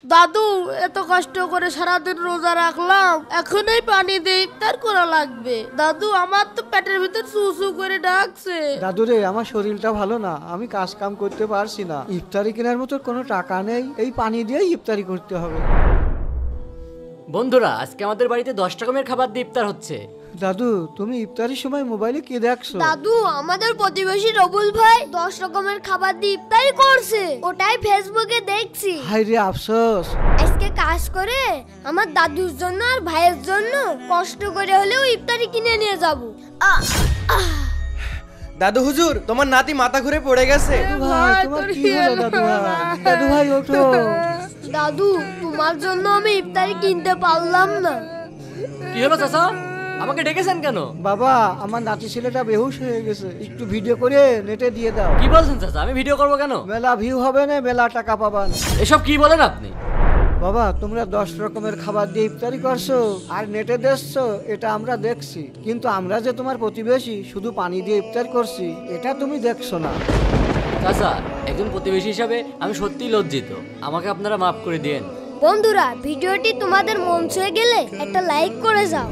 দাদু এত কষ্ট করে সারাদিন রোজা রাখলাম, এখনই পানি দিয়ে ইফতার করা লাগবে। দাদু আমার তো পেটের ভিতর চুচু করে ডাকছে। দাদু রে, আমার শরীরটা ভালো না, আমি কাজ কাম করতে পারছি না, ইফতারি কেনার মতো কোনো টাকা নেই, এই পানি দিয়েই ইফতারি করতে হবে। বন্ধুরা, আজকে আমাদের বাড়িতে 10 রকমের খাবার দিয়ে ইফতার হচ্ছে। দাদু, তুমি ইফতারির সময় মোবাইলে কি দেখছো? দাদু, আমাদের প্রতিবেশী রবুল ভাই 10 রকমের খাবার দিয়ে ইফতারি করছে, ওটাই ফেসবুকে দেখছি। হাই রে আফসোস। আজকে কাজ করে আমার দাদুর জন্য আর ভাইয়ের জন্য কষ্ট করে হলেও ইফতারি কিনে নিয়ে যাব। দাদু হুজুর, তোমার নাতি মাথা ঘুরে পড়ে গেছে। ভাই, তোমার কি হলো দাদু ভাই? দাদু ভাই ওঠো। দাদু, তোমার জন্য আমি ইফতারি কিনতে পারলাম না। কি হলো চাচা, আমাকে ডেকেছেন কেন? বাবা, আমার নাতি ছেলেটা বেহুশ হয়ে গেছে, একটু ভিডিও করে নেটে দিয়ে দাও। কি বলছেন চাচা, আমি ভিডিও করব কেন? মেলা ভিউ হবে না, মেলা টাকা পাবান। এসব কি বলেন আপনি? বাবা, তোমরা 10 রকমের খাবার দিয়ে ইফতারি করছো আর নেটে দেখছো, এটা আমরা দেখছি, কিন্তু আমরা যে তোমার প্রতিবেশী শুধু পানি দিয়ে ইফতার করছি, এটা তুমি দেখছো না। চাচা, একজন প্রতিবেশী হিসাবে আমি সত্যিই লজ্জিত, আমাকে আপনারা মাফ করে দিয়েন। বন্ধুরা, ভিডিওটি তোমাদের মন ছুঁয়ে গেলে একটা লাইক করে যাও।